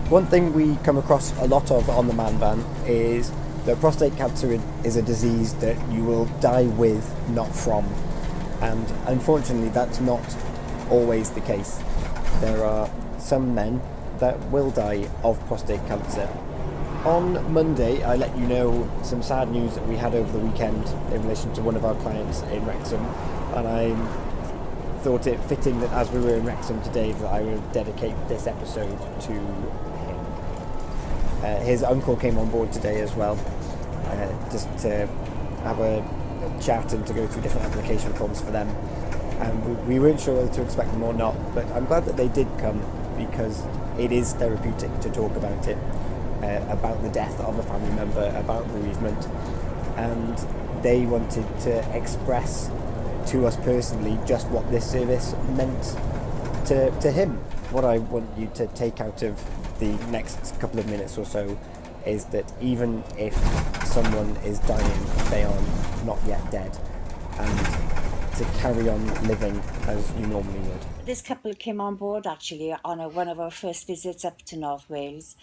One thing we come across a lot of on the ManVan is that prostate cancer is a disease that you will die with, not from. And unfortunately, that's not always the case. There are some men that will die of prostate cancer. On Monday, I let you know some sad news that we had over the weekend in relation to one of our clients in Wrexham, and I thought it fitting that as we were in Wrexham today that I would dedicate this episode to him. His uncle came on board today as well, just to have a chat and to go through different application forms for them. And we weren't sure whether to expect them or not, but I'm glad that they did come, because it is therapeutic to talk about it, about the death of a family member, about bereavement, and they wanted to express to us personally just what this service meant to him. What I want you to take out of the next couple of minutes or so is that even if someone is dying, they are not yet dead, and to carry on living as you normally would. This couple came on board actually on one of our first visits up to North Wales,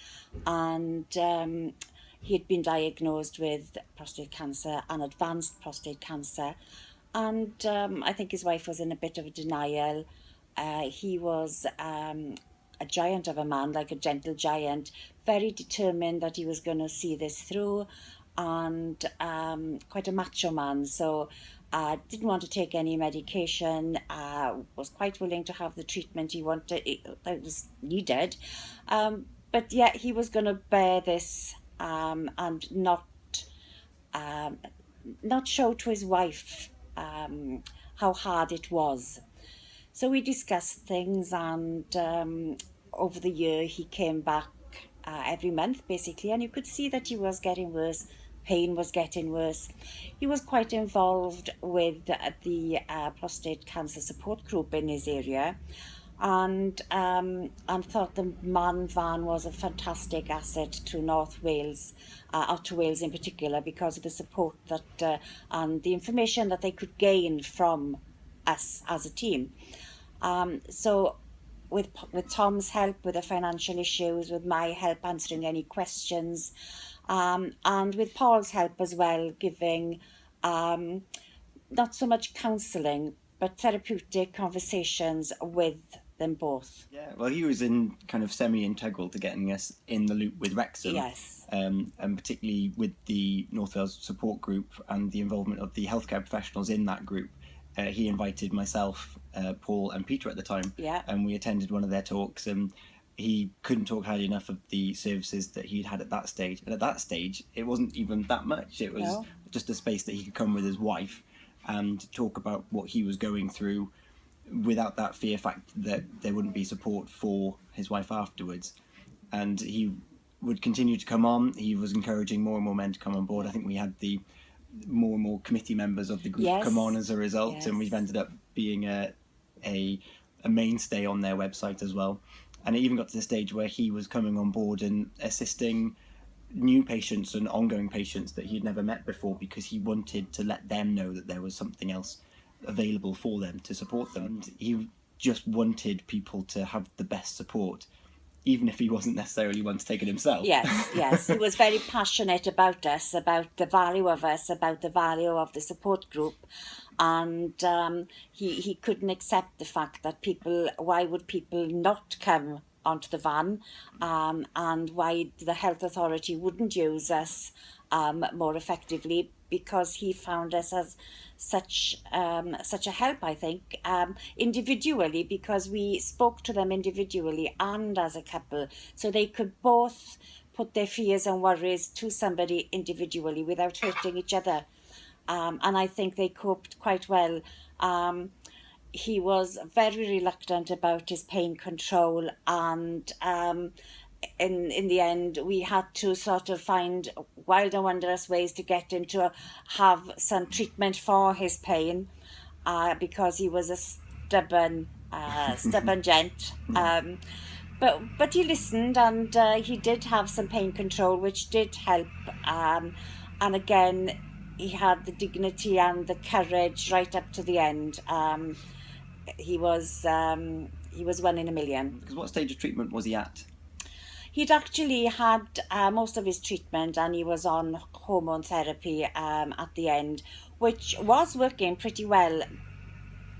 and he had been diagnosed with prostate cancer and advanced prostate cancer, and I think his wife was in a bit of a denial. He was a giant of a man, like a gentle giant, very determined that he was going to see this through, and quite a macho man. So didn't want to take any medication, was quite willing to have the treatment he wanted, that was needed. But yet he was going to bear this and not show to his wife how hard it was. So we discussed things, and over the year he came back every month basically, and you could see that he was getting worse. Pain was getting worse. He was quite involved with the prostate cancer support group in his area, and thought the ManVan was a fantastic asset to North Wales, or to Wales in particular, because of the support that and the information that they could gain from us as a team. So with Tom's help with the financial issues, with my help answering any questions, and with Paul's help as well, giving not so much counselling but therapeutic conversations with them both. Yeah, well, he was in kind of semi-integral to getting us in the loop with Wrexham. Yes. And particularly with the North Wales support group and the involvement of the healthcare professionals in that group. He invited myself, Paul and Peter at the time, and we attended one of their talks, and he couldn't talk highly enough of the services that he'd had at that stage. And at that stage, it wasn't even that much. It was just a space that he could come with his wife and talk about what he was going through without that fear fact that there wouldn't be support for his wife afterwards. And he would continue to come on. He was encouraging more and more men to come on board. I think we had the more and more committee members of the group come on as a result, and we've ended up being a mainstay on their website as well. And it even got to the stage where he was coming on board and assisting new patients and ongoing patients that he'd never met before, because he wanted to let them know that there was something else available for them to support them. And he just wanted people to have the best support, even if he wasn't necessarily one to take it himself. Yes. He was very passionate about us, about the value of us, about the value of the support group. And he couldn't accept the fact that why would people not come onto the van, and why the health authority wouldn't use us more effectively, because he found us as such a help, I think, individually, because we spoke to them individually and as a couple, so they could both put their fears and worries to somebody individually without hurting each other. And I think they coped quite well. He was very reluctant about his pain control, and in the end we had to sort of find wild and wondrous ways to get him to have some treatment for his pain, because he was a stubborn gent. But he listened, and he did have some pain control, which did help. And again, he had the dignity and the courage right up to the end. He was one in a million. Because what stage of treatment was he at? He'd actually had most of his treatment, and he was on hormone therapy at the end, which was working pretty well,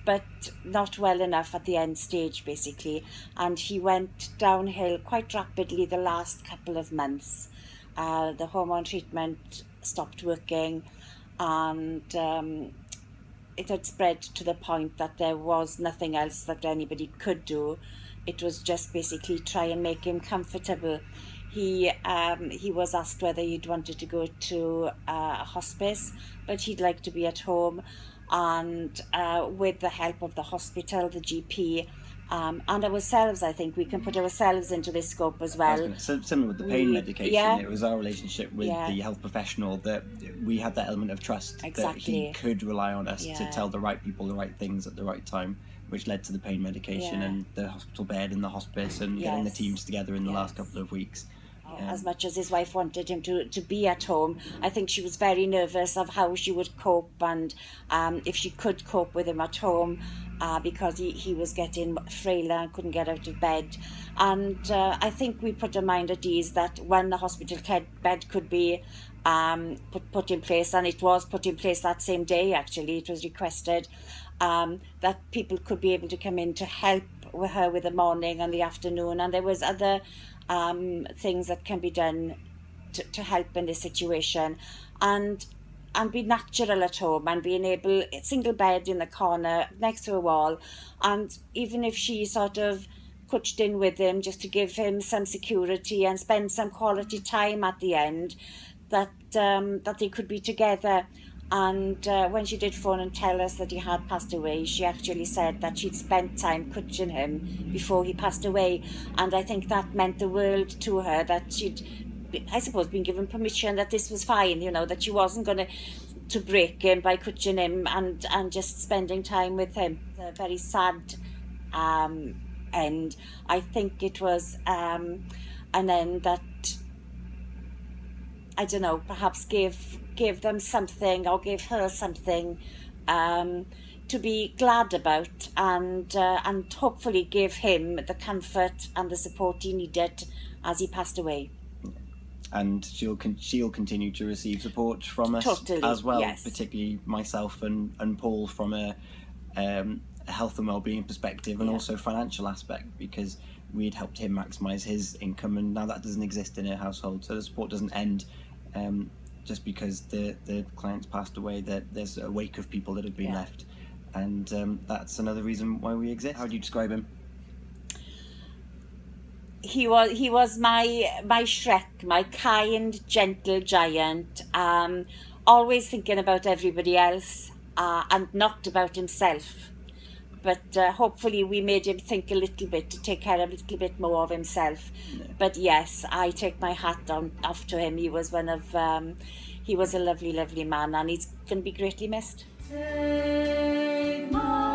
but not well enough at the end stage, basically. And he went downhill quite rapidly the last couple of months. The hormone treatment stopped working, and it had spread to the point that there was nothing else that anybody could do. It was just basically try and make him comfortable. He was asked whether he'd wanted to go to a hospice, but he'd like to be at home. And with the help of the hospital, the GP, and ourselves, I think we can put ourselves into this scope as well. Similar with the pain medication, it was our relationship with the health professional that we had that element of trust, that he could rely on us to tell the right people the right things at the right time, which led to the pain medication and the hospital bed and the hospice and getting the teams together in the last couple of weeks. As much as his wife wanted him to be at home, I think she was very nervous of how she would cope, and if she could cope with him at home, because he was getting frailer and couldn't get out of bed. And I think we put her mind at ease that when the hospital bed could be put in place, and it was put in place that same day, actually, it was requested, that people could be able to come in to help with her with the morning and the afternoon, and there was other things that can be done to help in this situation, and be natural at home, and being able, single bed in the corner next to a wall, and even if she sort of pushed in with him just to give him some security and spend some quality time at the end, that they could be together. And when she did phone and tell us that he had passed away, she actually said that she'd spent time coaching him before he passed away. And I think that meant the world to her, that she'd, I suppose, been given permission that this was fine, that she wasn't going to break him by coaching him and just spending time with him. A very sad end. I think it was an end that, I don't know, perhaps gave them something, or gave her something to be glad about, and hopefully give him the comfort and the support he needed as he passed away. And she'll continue to receive support from us as well, particularly myself and Paul, from a health and wellbeing perspective, and also financial aspect, because we'd helped him maximise his income, and now that doesn't exist in our household, so the support doesn't end just because the client's passed away. That there's a wake of people that have been left, and that's another reason why we exist. How do you describe him? He was my Shrek, my kind, gentle giant, always thinking about everybody else and not about himself. But hopefully we made him think a little bit, to take care a little bit more of himself. No. But yes, I take my hat off to him. He was he was a lovely, lovely man, and he's going to be greatly missed. Take my